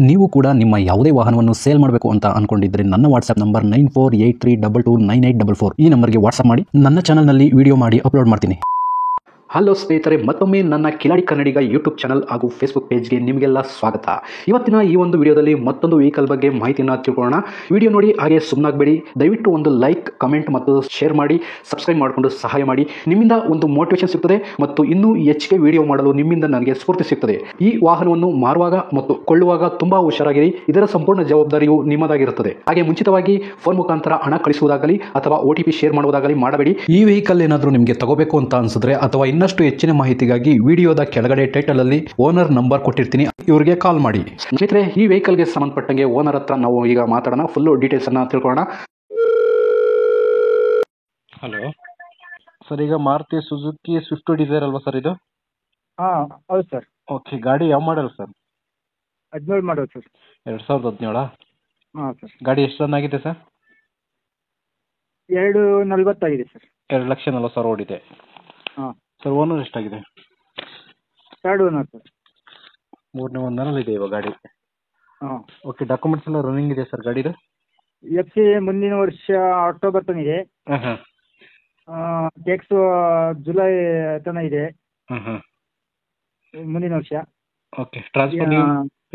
ನೀವು ಕೂಡ ನಿಮ್ಮ ಯಾವುದೇ ವಾಹನವನ್ನು ಸೇಲ್ ಮಾಡಬೇಕು ಅಂತ ಅನ್ಕೊಂಡಿದ್ರೆ ನನ್ನ ವಾಟ್ಸ್ಆಪ್ ನಂಬರ್ 9483229844 ಈ ನಂಬರ್ಗೆ ವಾಟ್ಸ್ಆಪ್ ಮಾಡಿ. ನನ್ನ ಚಾನಲ್ನಲ್ಲಿ ವಿಡಿಯೋ ಮಾಡಿ ಅಪ್ಲೋಡ್ ಮಾಡ್ತೀನಿ. ಹಲೋ ಸ್ನೇಹಿತರೆ, ಮತ್ತೊಮ್ಮೆ ನನ್ನ ಕಿಲಾಡಿ ಕನ್ನಡಿಗ ಯೂಟ್ಯೂಬ್ ಚಾನಲ್ ಹಾಗೂ ಫೇಸ್ಬುಕ್ ಪೇಜ್ಗೆ ನಿಮಗೆಲ್ಲ ಸ್ವಾಗತ. ಇವತ್ತಿನ ಈ ಒಂದು ವಿಡಿಯೋದಲ್ಲಿ ಮತ್ತೊಂದು ವೆಹಿಕಲ್ ಬಗ್ಗೆ ಮಾಹಿತಿಯನ್ನು ತಿಳ್ಕೊಳ್ಳೋಣ. ವಿಡಿಯೋ ನೋಡಿ ಹಾಗೆ ಸುಮ್ಮನಾಗಬೇಡಿ. ದಯವಿಟ್ಟು ಒಂದು ಲೈಕ್, ಕಮೆಂಟ್ ಮತ್ತು ಶೇರ್ ಮಾಡಿ, ಸಬ್ಸ್ಕ್ರೈಬ್ ಮಾಡಿಕೊಂಡು ಸಹಾಯ ಮಾಡಿ. ನಿಮ್ಮಿಂದ ಒಂದು ಮೋಟಿವೇಶನ್ ಸಿಗ್ತದೆ ಮತ್ತು ಇನ್ನೂ ಹೆಚ್ಚಿಗೆ ವಿಡಿಯೋ ಮಾಡಲು ನಿಮ್ಮಿಂದ ನನಗೆ ಸ್ಫೂರ್ತಿ ಸಿಗ್ತದೆ. ಈ ವಾಹನವನ್ನು ಮಾರುವಾಗ ಮತ್ತು ಕೊಳ್ಳುವಾಗ ತುಂಬಾ ಹುಷಾರಾಗಿರಿ. ಇದರ ಸಂಪೂರ್ಣ ಜವಾಬ್ದಾರಿಯು ನಿಮ್ಮದಾಗಿರುತ್ತದೆ. ಹಾಗೆ ಮುಂಚಿತವಾಗಿ ಫೋನ್ ಮುಖಾಂತರ ಹಣ ಕಳಿಸುವುದಾಗಲಿ ಅಥವಾ OTP ಶೇರ್ ಮಾಡುವುದಾಗಲಿ ಮಾಡಬೇಡಿ. ಈ ವೆಹಿಕಲ್ ಏನಾದರೂ ನಿಮಗೆ ತಗೋಬೇಕು ಅಂತ ಅನ್ಸಿದ್ರೆ ಅಥವಾ ಇನ್ನಷ್ಟು ಹೆಚ್ಚಿನ ಮಾಹಿತಿಗಾಗಿ ವಿಡಿಯೋದ ಕೆಳಗಡೆ ಟೈಟಲ್ ಅಲ್ಲಿ ಓನರ್ ನಂಬರ್ ಕೊಟ್ಟಿರ್ತೀನಿ, ಇವರಿಗೆ ಕಾಲ್ ಮಾಡಿ. ಸ್ನೇಹಿತರೆ, ಈ ವೆಹಿಕಲ್ಗೆ ಸಂಬಂಧಪಟ್ಟಂಗೆ ಓನರ್ ಹತ್ರ ನಾವು ಈಗ ಮಾತಾಡೋಣ. ಫುಲ್ ಡೀಟೇಲ್ಸ್ ಅನ್ನ ತಿಳ್ಕೊಳ್ಳೋಣ. ಹಲೋ ಸರ್, ಈಗ ಮಾರುತಿ ಸುಜುಕಿ ಸ್ವಿಫ್ಟ್ ಡಿಸೈರ್ ಅಲ್ವಾ ಸರ್ ಇದು? ಹಾಂ ಹೌದು ಸರ್. ಓಕೆ, ಗಾಡಿ ಯಾವ ಮಾಡಲ್ ಸರ್? 17 ಮಾಡೋದು ಸರ್. 2017? ಹಾಂ ಸರ್. ಗಾಡಿ ಎಷ್ಟು ರನ್ ಆಗಿದೆ ಸರ್? 240 ಆಗಿದೆ ಸರ್. 2,40,000 ಓಡಿದೆ. ಹಾಂ ಸರ್, ಓನರ್ ಎಷ್ಟಾಗಿದೆ? 3rd owner sir. ಮೂರನೇ ಓನರಲ್ಲಿ ಇದೆ ಇವಾಗ ಗಾಡಿ. ಹಾಂ. ಓಕೆ, ಡಾಕ್ಯುಮೆಂಟ್ಸ್ ಎಲ್ಲ ರನ್ನಿಂಗ್ ಇದೆ ಸರ್ ಗಾಡಿದು? FC ಮುಂದಿನ ವರ್ಷ ಅಕ್ಟೋಬರ್ ತನಕ ಇದೆ. ಹಾಂ ಹಾಂ. ಟ್ಯಾಕ್ಸ್ ಜುಲೈ ತನಕ ಇದೆ ಹಾಂ ಹಾಂ. ಮುಂದಿನ ವರ್ಷ. ಓಕೆ, ಟ್ರಾನ್ಸ್ಫರ್ ನೀವು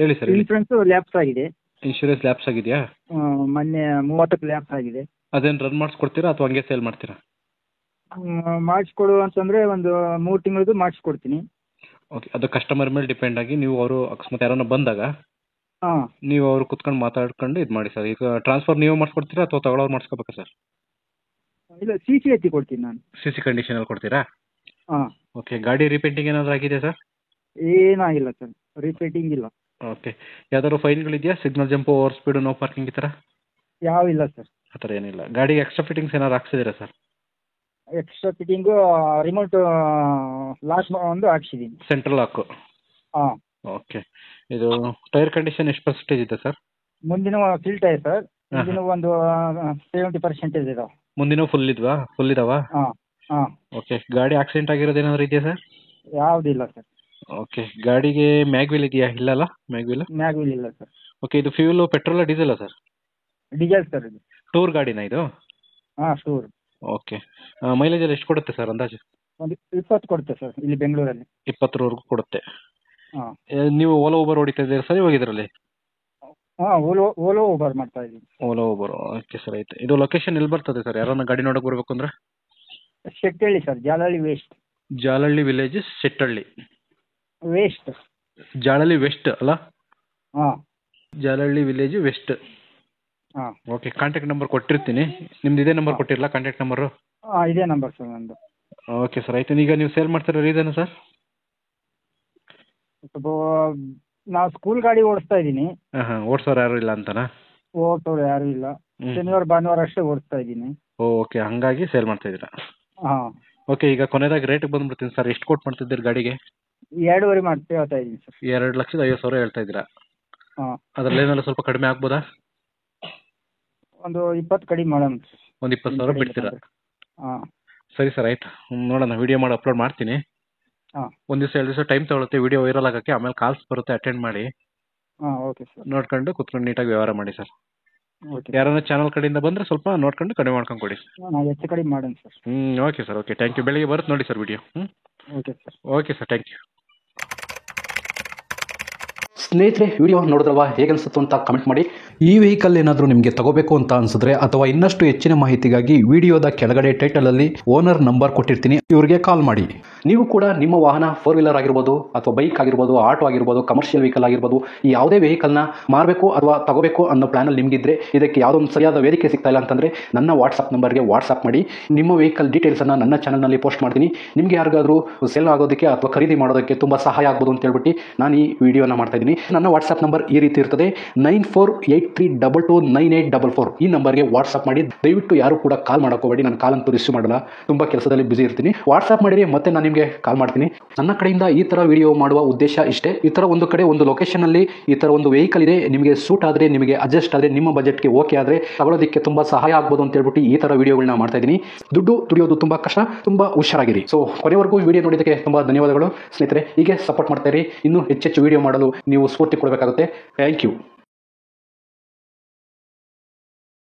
ಹೇಳಿ ಸರ್. ಇನ್ಶೂರೆನ್ಸ್ ಲ್ಯಾಪ್ಸ್ ಆಗಿದೆ. ಇನ್ಶೂರೆನ್ಸ್ ಲ್ಯಾಪ್ಸ್ ಆಗಿದೆಯಾ? ಮೊನ್ನೆ 30ಕ್ಕೆ ಲ್ಯಾಪ್ಸ್ ಆಗಿದೆ. ಅದೇನು ರನ್ ಮಾಡಿಸ್ಕೊಡ್ತೀರಾ ಅಥವಾ ಹಂಗೆ ಸೇಲ್ ಮಾಡ್ತೀರಾ? ಮಾಡಿಸ್ಕೊಡು ಅಂತಂದರೆ ಒಂದು 3 ತಿಂಗಳದ್ದು ಮಾಡಿಸ್ಕೊಡ್ತೀನಿ. ಓಕೆ, ಅದು ಕಸ್ಟಮರ್ ಮೇಲೆ ಡಿಪೆಂಡ್ ಆಗಿ ನೀವು ಅವರು ಅಕಸ್ಮಾತ್ ಯಾರನ್ನ ಬಂದಾಗ ಹಾಂ. ನೀವು ಅವ್ರು ಕುತ್ಕೊಂಡು ಮಾತಾಡ್ಕೊಂಡು ಇದು ಮಾಡಿ ಸರ್. ಈಗ ಟ್ರಾನ್ಸ್ಫರ್ ನೀವು ಮಾಡಿಸ್ಕೊಡ್ತೀರಾ ಅಥವಾ ತಗೊಳ್ಳೋರು ಮಾಡಿಸ್ಕೋಬೇಕಾ ಸರ್? ಇಲ್ಲ, CC ಎತ್ತಿ ಕೊಡ್ತೀನಿ ನಾನು. CC ಕಂಡೀಷನಲ್ಲಿ ಕೊಡ್ತೀರಾ? ಹಾಂ. ಓಕೆ, ಗಾಡಿ ರಿಪೇಂಟಿಂಗ್ ಏನಾದರೂ ಆಗಿದೆ ಸರ್? ಏನಾಗಿಲ್ಲ ಸರ್, ರಿಪೇಟಿಂಗ್ ಇಲ್ಲ. ಓಕೆ, ಯಾವ್ದಾದ್ರು ಫೈನ್ಗಳಿದೆಯಾ? Signal jump, over speed, no parking ಈ ಥರ? ಯಾವ ಇಲ್ಲ ಸರ್. ಆ ಥರ ಏನಿಲ್ಲ. ಗಾಡಿಗೆ ಎಕ್ಸ್ಟ್ರಾ ಫಿಟ್ಟಿಂಗ್ಸ್ ಏನಾದ್ರು ಹಾಕ್ಸಿದ್ದೀರಾ sir? Extra fitting remote last ಒಂದು ಹಾಕ್ಸಿದ್ದೀನಿ. Central lock? ಹಾಂ. ಓಕೆ, ಇದು ಟೈರ್ ಕಂಡೀಷನ್ ಎಷ್ಟು ಪರ್ಸೆಂಟೇಜ್ ಇದೆ ಸರ್? ಮುಂದಿನ ಫಿಲ್ ಟೈರ್ ಸರ್. ಮುಂದಿನ ಒಂದು 70% ಇದಾವೆ. ಮುಂದಿನ ಫುಲ್ ಇದಾವಾ? ಹಾಂ ಹಾಂ. ಓಕೆ, ಗಾಡಿ ಆಕ್ಸಿಡೆಂಟ್ ಆಗಿರೋದು ಏನಾದರೂ ಇದೆಯಾ ಸರ್? ಯಾವುದಿಲ್ಲ ಸರ್. ಓಕೆ, ಗಾಡಿಗೆ ಮ್ಯಾಗ್ವಿಲ್ ಇದೆಯಾ? ಇಲ್ಲಲ್ಲ ಮ್ಯಾಗ್ವಿಲ್? ಮ್ಯಾಗ್ವಿಲ್ ಇಲ್ಲ ಸರ್. ಓಕೆ, ಇದು ಫ್ಯೂಲು ಪೆಟ್ರೋಲ ಡೀಸೆಲ್ಲ ಸರ್? ಡೀಸೆಲ್ ಸರ್ ಇದು. ಟೂರ್ ಗಾಡಿನಾ ಇದು? ಹಾಂ, ಟೂರ್. ಓಕೆ, ಮೈಲೇಜ್ ಎಲ್ಲ ಎಷ್ಟು ಕೊಡುತ್ತೆ ಸರ್ ಅಂದಾಜು? ಒಂದು 20 ಕೊಡುತ್ತೆ ಸರ್ ಇಲ್ಲಿ ಬೆಂಗಳೂರಲ್ಲಿ. 20ವರೆಗೂ ಕೊಡುತ್ತೆ. ಹಾಂ. ನೀವು ಓಲೋ ಊಬರ್ ಹೊಡಿತಾ ಇದ್ದೀರಾ ಸರ್ ಇವಾಗ ಇದರಲ್ಲಿ? ಹಾಂ, ಓಲೋ ಊಬರ್ ಮಾಡ್ತಾ ಇದ್ದೀನಿ. ಓಲೋ ಊಬರ್. ಓಕೆ ಸರ್, ಆಯ್ತು. ಇದು ಲೊಕೇಶನ್ ಎಲ್ಲಿ ಬರ್ತದೆ ಸರ್? ಯಾರನ್ನ ಗಾಡಿ ನೋಡೋಕೆ ಬರಬೇಕು ಅಂದ್ರೆ? Shettahalli sir, Jalahalli west. Jalahalli village, Shettahalli west. Jalahalli west ಅಲ್ಲ? ಹಾಂ. Jalahalli village west. ಹಾಂ. ಓಕೆ, ಕಾಂಟ್ಯಾಕ್ಟ್ ನಂಬರ್ ಕೊಟ್ಟಿರ್ತೀನಿ. ನಿಮ್ದು ಇದೇ ನಂಬರ್ ಕೊಟ್ಟಿರಲ್ಲ ಕಾಂಟ್ಯಾಕ್ಟ್ ನಂಬರು? ಹಾಂ, ಇದೇ ನಂಬರ್ ಸರ್ ನಂದು. ಓಕೆ ಸರ್, ಆಯ್ತು. ಈಗ ನೀವು ಸೇಲ್ ಮಾಡ್ತಿರೋ ರೀಸನ್ ಸರ್? ಸ್ವಲ್ಪ ನಾವು ಸ್ಕೂಲ್ ಗಾಡಿ ಓಡಿಸ್ತಾ ಇದ್ದೀನಿ. ಹಾಂ ಹಾಂ. ಓಡಿಸೋರು ಯಾರು ಇಲ್ಲ ಅಂತನಾ? ಓಡಿಸೋರು ಯಾರೂ ಇಲ್ಲ. ಶನಿವಾರ ಭಾನುವಾರ ಅಷ್ಟೇ ಓಡಿಸ್ತಾ ಇದ್ದೀನಿ. ಓಕೆ, ಹಾಗಾಗಿ ಸೇಲ್ ಮಾಡ್ತಾ ಇದ್ದೀರಾ? ಹಾಂ. ಓಕೆ, ಈಗ ಕೊನೆಯದಾಗಿ ರೇಟಿಗೆ ಬಂದ್ಬಿಡ್ತೀನಿ ಸರ್. ಎಷ್ಟು ಕೊಟ್ಟು ಮಾಡ್ತಿದ್ದೀರಿ ಗಾಡಿಗೆ? 2.5 ಮಾಡ್ತಾ ಹೇಳ್ತಾ ಇದ್ದೀನಿ ಸರ್. 2,50,000 ಹೇಳ್ತಾ ಇದ್ದೀರಾ? ಹಾಂ. ಅದರಲ್ಲಿ ಏನಾದ್ರು ಸ್ವಲ್ಪ ಕಡಿಮೆ ಆಗ್ಬೋದಾ? ಒಂದು 20 ಕಡಿಮೆ ಮಾಡೋಣ ಸರ್. ಒಂದು 20,000 ಬಿಡ್ತೀರಾ? ಹಾಂ. ಸರಿ ಸರ್, ಆಯ್ತು. ನೋಡೋಣ, ವಿಡಿಯೋ ಮಾಡಿ ಅಪ್ಲೋಡ್ ಮಾಡ್ತೀನಿ. ಹಾಂ. ಒಂದು ದಿವಸ 2 ದಿವಸ ಟೈಮ್ ತಗೊಳುತ್ತೆ ವಿಡಿಯೋ ವೈರಲ್ ಆಗೋಕ್ಕೆ. ಆಮೇಲೆ ಕಾಲ್ಸ್ ಬರುತ್ತೆ, ಅಟೆಂಡ್ ಮಾಡಿ. ಹಾಂ, ಓಕೆ ಸರ್. ನೋಡ್ಕೊಂಡು ಕುತ್ಕೊಂಡು ನೀಟಾಗಿ ವ್ಯವಹಾರ ಮಾಡಿ ಸರ್. ಓಕೆ. ಯಾರನ್ನ ಚಾನಲ್ ಕಡೆಯಿಂದ ಬಂದರೆ ಸ್ವಲ್ಪ ನೋಡ್ಕೊಂಡು ಕಡಿಮೆ ಮಾಡ್ಕೊಂಡು ಕೊಡಿ. ನಾವು ಹೆಚ್ಚು ಕಡಿಮೆ ಮಾಡೋಣ ಸರ್. Okay sir, okay, thank you. ಬೆಳಿಗ್ಗೆ ಬರುತ್ತೆ ನೋಡಿ sir video. Okay sir. Okay sir, thank you. ಸ್ನೇಹಿತರೆ, ವಿಡಿಯೋ ನೋಡಿದ್ರಲ್ವಾ, ಹೇಗೆ ಅನಿಸುತ್ತೆ ಅಂತ ಕಮೆಂಟ್ ಮಾಡಿ. ಈ ವೆಹಿಕಲ್ ಏನಾದರೂ ನಿಮಗೆ ತಗೋಬೇಕು ಅಂತ ಅನ್ಸಿದ್ರೆ ಅಥವಾ ಇನ್ನಷ್ಟು ಹೆಚ್ಚಿನ ಮಾಹಿತಿಗಾಗಿ ವಿಡಿಯೋದ ಕೆಳಗಡೆ ಟೈಟಲ್ ಅಲ್ಲಿ ಓನರ್ ನಂಬರ್ ಕೊಟ್ಟಿರ್ತೀನಿ, ಇವರಿಗೆ ಕಾಲ್ ಮಾಡಿ. ನೀವು ಕೂಡ ನಿಮ್ಮ ವಾಹನ 4 ವೀಲರ್ ಆಗಿರ್ಬೋದು ಅಥವಾ ಬೈಕ್ ಆಗಿರ್ಬೋದು, ಆಟೋ ಆಗಿರ್ಬೋದು, ಕಮರ್ಷಿಯಲ್ ವೆಹಿಕಲ್ ಆಗಿರ್ಬೋದು, ಈ ಯಾವುದೇ ವೆಹಿಕಲ್ನ ಮಾರಬೇಕು ಅಥವಾ ತಗೋಬೇಕು ಅನ್ನೋ ಪ್ಲಾನಲ್ಲಿ ನಿಮಗಿದ್ರೆ, ಇದಕ್ಕೆ ಯಾವುದೋ ಒಂದು ಸರಿಯಾದ ವೇದಿಕೆ ಸಿಗ್ತಾ ಇಲ್ಲ ಅಂತಂದರೆ ನನ್ನ ವಾಟ್ಸಪ್ ನಂಬರ್ಗೆ ವಾಟ್ಸಪ್ ಮಾಡಿ. ನಿಮ್ಮ ವೆಹಿಕಲ್ ಡೀಟೇಲ್ಸನ್ನು ನನ್ನ ಚಾನಲ್ನಲ್ಲಿ ಪೋಸ್ಟ್ ಮಾಡ್ತೀನಿ. ನಿಮಗೆ ಯಾರಿಗಾದರೂ ಸೇಲ್ ಆಗೋದಕ್ಕೆ ಅಥವಾ ಖರೀದಿ ಮಾಡೋದಕ್ಕೆ ತುಂಬ ಸಹಾಯ ಆಗ್ಬೋದು ಅಂತ ಹೇಳ್ಬಿಟ್ಟು ನಾನು ಈ ವಿಡಿಯೋನ ಮಾಡ್ತಾ ಇದ್ದೀನಿ. ನನ್ನ ವಾಟ್ಸಪ್ ನಂಬರ್ ಈ ರೀತಿ ಇರ್ತದೆ: 9483 93229844 ಈ ನಂಬರ್ಗೆ ವಾಟ್ಸಪ್ ಮಾಡಿ. ದಯವಿಟ್ಟು ಯಾರು ಕೂಡ ಕಾಲ್ ಮಾಡೋಕೋಬೇಡಿ, ನಾನು ಕಾಲ್ ಅಂತೂ ರಿಸೀವ್ ಮಾಡಲ್ಲ, ತುಂಬ ಕೆಲಸದಲ್ಲಿ ಬಿಸಿ ಇರ್ತೀನಿ. ವಾಟ್ಸಪ್ ಮಾಡಿರಿ, ಮತ್ತೆ ನಾನು ನಿಮಗೆ ಕಾಲ್ ಮಾಡ್ತೀನಿ. ನನ್ನ ಕಡೆಯಿಂದ ಈ ಥರ ವಿಡಿಯೋ ಮಾಡುವ ಉದ್ದೇಶ ಇಷ್ಟೇ. ಈ ಥರ ಒಂದು ಕಡೆ ಒಂದು ಲೊಕೇಶನಲ್ಲಿ ಈ ಥರ ಒಂದು ವೆಹಿಕಲ್ ಇದೆ, ನಿಮಗೆ ಸೂಟ್ ಆದರೆ, ನಿಮಗೆ ಅಡ್ಜಸ್ಟ್ ಆದರೆ, ನಿಮ್ಮ ಬಜೆಟ್ಗೆ ಓಕೆ ಆದರೆ ತಗೊಳ್ಳೋದಕ್ಕೆ ತುಂಬ ಸಹಾಯ ಆಗ್ಬೋದು ಅಂತ ಹೇಳ್ಬಿಟ್ಟು ಈ ಥರ ವಿಡಿಯೋಗಳನ್ನ ಮಾಡ್ತಾ ಇದ್ದೀನಿ. ದುಡ್ಡು ದುಡಿಯೋದು ತುಂಬ ಕಷ್ಟ, ತುಂಬ ಹುಷಾರಾಗಿರಿ. ಸೊ ಕೊನೆವರೆಗೂ ವಿಡಿಯೋ ನೋಡಿದ್ದಕ್ಕೆ ತುಂಬ ಧನ್ಯವಾದಗಳು ಸ್ನೇಹಿತರೆ. ಹೀಗೆ ಸಪೋರ್ಟ್ ಮಾಡ್ತಾ ಇರಿ. ಇನ್ನೂ ಹೆಚ್ಚೆಚ್ಚು ವಿಡಿಯೋ ಮಾಡಲು ನೀವು ಸ್ಫೂರ್ತಿ ಕೊಡಬೇಕಾಗುತ್ತೆ. Thank you.